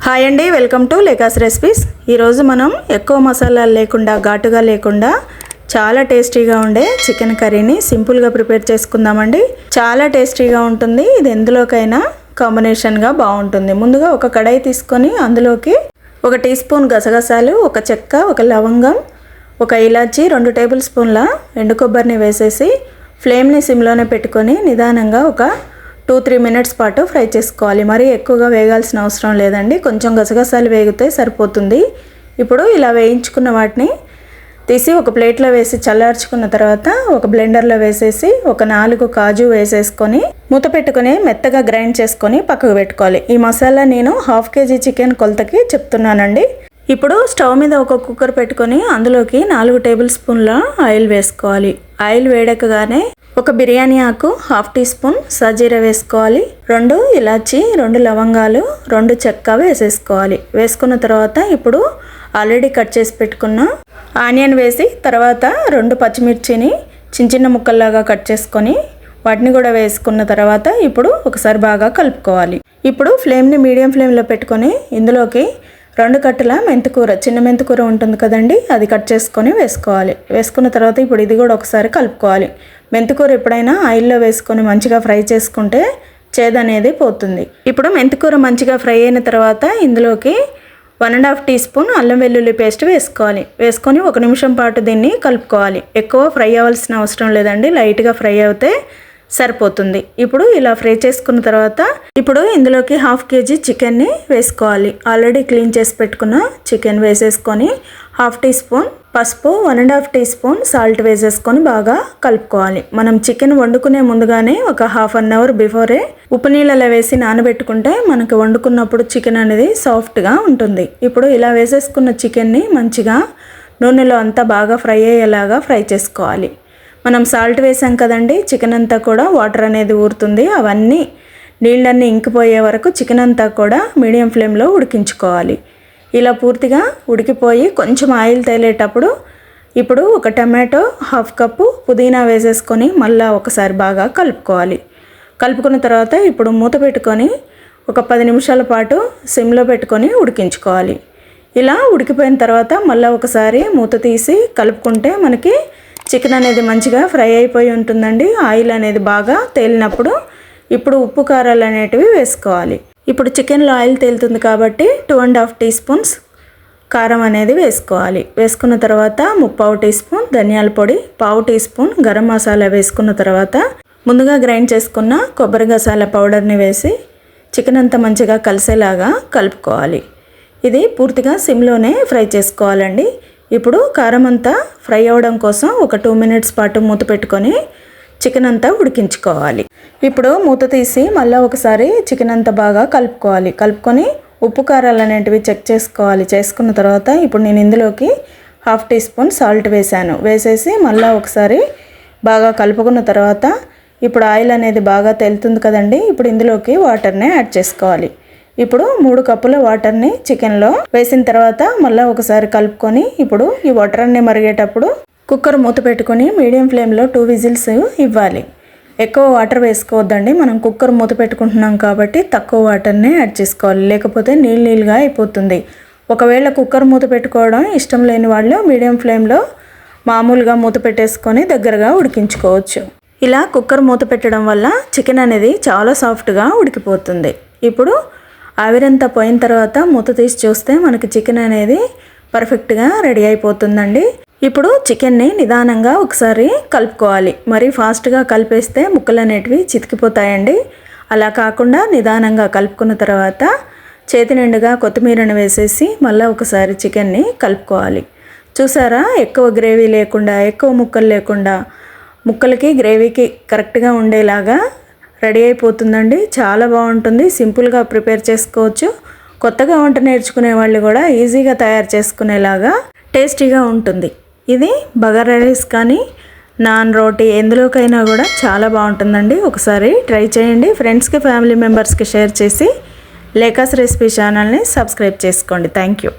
Hi అండి, welcome to లేకాస్ recipes. ఈరోజు మనం ఎక్కువ మసాలాలు లేకుండా ఘాటుగా లేకుండా చాలా టేస్టీగా ఉండే చికెన్ కర్రీని సింపుల్గా ప్రిపేర్ చేసుకుందామండి. చాలా టేస్టీగా ఉంటుంది. ఇది ఎందులోకైనా కాంబినేషన్గా బాగుంటుంది. ముందుగా ఒక కడాయి తీసుకొని అందులోకి 1 టీ స్పూన్ గసగసాలు, 1 చెక్క, 1 లవంగం, 1 ఇలాచి, 2 టేబుల్ స్పూన్ల ఎండు కొబ్బరిని వేసేసి ఫ్లేమ్ని సిమ్లోనే పెట్టుకొని నిదానంగా ఒక 2-3 మినిట్స్ పాటు ఫ్రై చేసుకోవాలి. మరీ ఎక్కువగా వేగాల్సిన అవసరం లేదండి. కొంచెం గసగసాలు వేగితే సరిపోతుంది. ఇప్పుడు ఇలా వేయించుకున్న వాటిని తీసి ఒక ప్లేట్లో వేసి చల్లార్చుకున్న తర్వాత ఒక బ్లెండర్లో వేసేసి 4 కాజు వేసేసుకొని మూత పెట్టుకొని మెత్తగా గ్రైండ్ చేసుకొని పక్కకు పెట్టుకోవాలి. ఈ మసాలా నేను 1/2 కేజీ చికెన్ కొలతకి చెప్తున్నానండి. ఇప్పుడు స్టవ్ మీద ఒక కుక్కర్ పెట్టుకొని అందులోకి 4 టేబుల్ స్పూన్ల ఆయిల్ వేసుకోవాలి. ఆయిల్ వేడకగానే 1 బిర్యానీ ఆకు, 1/2 టీ స్పూన్ సాజీరా వేసుకోవాలి. 2 ఇలాచి, 2 లవంగాలు, 2 చెక్క వేసేసుకోవాలి. వేసుకున్న తర్వాత ఇప్పుడు ఆల్రెడీ కట్ చేసి పెట్టుకున్న ఆనియన్ వేసి తర్వాత 2 పచ్చిమిర్చిని చిన్న ముక్కల్లాగా కట్ చేసుకొని వాటిని కూడా వేసుకున్న తర్వాత ఇప్పుడు ఒకసారి బాగా కలుపుకోవాలి. ఇప్పుడు ఫ్లేమ్ని మీడియం ఫ్లేమ్లో పెట్టుకొని ఇందులోకి 2 కట్టల మెంతికూర, చిన్న మెంతికూర ఉంటుంది కదండి, అది కట్ చేసుకొని వేసుకోవాలి. వేసుకున్న తర్వాత ఇప్పుడు ఇది కూడా ఒకసారి కలుపుకోవాలి. మెంతికూర ఎప్పుడైనా ఆయిల్లో వేసుకొని మంచిగా ఫ్రై చేసుకుంటే చేదు అనేది పోతుంది. ఇప్పుడు మెంతికూర మంచిగా ఫ్రై అయిన తర్వాత ఇందులోకి 1.5 టీ స్పూన్ అల్లం వెల్లుల్లి పేస్ట్ వేసుకోవాలి. వేసుకొని 1 నిమిషం పాటు దీన్ని కలుపుకోవాలి. ఎక్కువ ఫ్రై అవ్వాల్సిన అవసరం లేదండి, లైట్గా ఫ్రై అవుతే సరిపోతుంది. ఇప్పుడు ఇలా ఫ్రై చేసుకున్న తర్వాత ఇప్పుడు ఇందులోకి 1/2 కేజీ చికెన్ని వేసుకోవాలి. ఆల్రెడీ క్లీన్ చేసి పెట్టుకున్న చికెన్ వేసేసుకొని 1/2 టీ స్పూన్ పసుపు, 1.5 టీ స్పూన్ సాల్ట్ వేసేసుకొని బాగా కలుపుకోవాలి. మనం చికెన్ వండుకునే ముందుగానే ఒక 1/2 అవర్ బిఫోరే ఉప్పు నీళ్ళలో వేసి నానబెట్టుకుంటే మనకు వండుకున్నప్పుడు చికెన్ అనేది సాఫ్ట్గా ఉంటుంది. ఇప్పుడు ఇలా వేసేసుకున్న చికెన్ని మంచిగా నూనెలో అంతా బాగా ఫ్రై అయ్యేలాగా ఫ్రై చేసుకోవాలి. మనం సాల్ట్ వేసాం కదండి, చికెన్ అంతా కూడా వాటర్ అనేది ఊరుతుంది. అవన్నీ నీళ్ళన్నీ ఇంకిపోయే వరకు చికెన్ అంతా కూడా మీడియం ఫ్లేమ్లో ఉడికించుకోవాలి. ఇలా పూర్తిగా ఉడికిపోయి కొంచెం ఆయిల్ తేలేటప్పుడు ఇప్పుడు 1 టమాటో, 1/2 కప్పు పుదీనా వేసేసుకొని మళ్ళీ ఒకసారి బాగా కలుపుకోవాలి. కలుపుకున్న తర్వాత ఇప్పుడు మూత పెట్టుకొని ఒక 10 నిమిషాల పాటు సిమ్లో పెట్టుకొని ఉడికించుకోవాలి. ఇలా ఉడికిపోయిన తర్వాత మళ్ళీ ఒకసారి మూత తీసి కలుపుకుంటే మనకి చికెన్ అనేది మంచిగా ఫ్రై అయిపోయి ఉంటుందండి. ఆయిల్ అనేది బాగా తేలినప్పుడు ఇప్పుడు ఉప్పు కారాలు అనేటివి వేసుకోవాలి. ఇప్పుడు చికెన్లో ఆయిల్ తేలుతుంది కాబట్టి 2.5 టీ స్పూన్స్ కారం అనేది వేసుకోవాలి. వేసుకున్న తర్వాత 3/4 టీ స్పూన్ ధనియాల పొడి, 1/2 టీ స్పూన్ గరం మసాలా వేసుకున్న తర్వాత ముందుగా గ్రైండ్ చేసుకున్న కొబ్బరి గసాల పౌడర్ని వేసి చికెన్ అంతా మంచిగా కలిసేలాగా కలుపుకోవాలి. ఇది పూర్తిగా సిమ్లోనే ఫ్రై చేసుకోవాలండి. ఇప్పుడు కారం అంతా ఫ్రై అవ్వడం కోసం ఒక 2 మినిట్స్ పాటు మూత పెట్టుకొని చికెన్ అంతా ఉడికించుకోవాలి. ఇప్పుడు మూత తీసి మళ్ళీ ఒకసారి చికెన్ అంతా బాగా కలుపుకొని ఉప్పు కారాలు అనేటివి చెక్ చేసుకోవాలి. చేసుకున్న తర్వాత ఇప్పుడు నేను ఇందులోకి 1/2 టీ స్పూన్ సాల్ట్ వేసేసి మళ్ళీ ఒకసారి బాగా కలుపుకున్న తర్వాత ఇప్పుడు ఆయిల్ అనేది బాగా తేలుతుంది కదండి, ఇప్పుడు ఇందులోకి వాటర్ని యాడ్ చేసుకోవాలి. ఇప్పుడు 3 కప్పుల వాటర్ని చికెన్లో వేసిన తర్వాత మళ్ళీ ఒకసారి కలుపుకొని ఇప్పుడు ఈ వాటర్ అన్ని మరిగేటప్పుడు కుక్కర్ మూత పెట్టుకొని మీడియం ఫ్లేమ్లో 2 విజిల్స్ ఇవ్వాలి. ఎక్కువ వాటర్ వేసుకోవద్దండి, మనం కుక్కర్ మూత పెట్టుకుంటున్నాం కాబట్టి తక్కువ వాటర్ని యాడ్ చేసుకోవాలి, లేకపోతే నీళ్ళుగా అయిపోతుంది. ఒకవేళ కుక్కర్ మూత పెట్టుకోవడం ఇష్టం లేని వాళ్ళు మీడియం ఫ్లేమ్లో మామూలుగా మూత పెట్టేసుకొని దగ్గరగా ఉడికించుకోవచ్చు. ఇలా కుక్కర్ మూత పెట్టడం వల్ల చికెన్ అనేది చాలా సాఫ్ట్గా ఉడికిపోతుంది. ఇప్పుడు ఆవిరంతా పోయిన తర్వాత మూత తీసి చూస్తే మనకి చికెన్ అనేది పర్ఫెక్ట్గా రెడీ అయిపోతుందండి. ఇప్పుడు చికెన్ని నిదానంగా ఒకసారి కలుపుకోవాలి. మరీ ఫాస్ట్గా కలిపేస్తే ముక్కలు అనేటివి చితికిపోతాయండి. అలా కాకుండా నిదానంగా కలుపుకున్న తర్వాత చేతి నిండుగా కొత్తిమీరను వేసేసి మళ్ళీ ఒకసారి చికెన్ని కలుపుకోవాలి. చూసారా, ఎక్కువ గ్రేవీ లేకుండా, ఎక్కువ ముక్కలు లేకుండా ముక్కలకి గ్రేవీకి కరెక్ట్గా ఉండేలాగా రెడీ అయిపోతుందండి. చాలా బాగుంటుంది. సింపుల్గా ప్రిపేర్ చేసుకోవచ్చు. కొత్తగా వంట నేర్చుకునే వాళ్ళు కూడా ఈజీగా తయారు చేసుకునేలాగా టేస్టీగా ఉంటుంది. ఇది బగారా రైస్ కానీ నాన్ రోటీ ఎందులోకైనా కూడా చాలా బాగుంటుందండి. ఒకసారి ట్రై చేయండి. ఫ్రెండ్స్కి, ఫ్యామిలీ మెంబర్స్కి షేర్ చేసి లేకాస్ రెసిపీ ఛానల్ని సబ్స్క్రైబ్ చేసుకోండి. Thank you.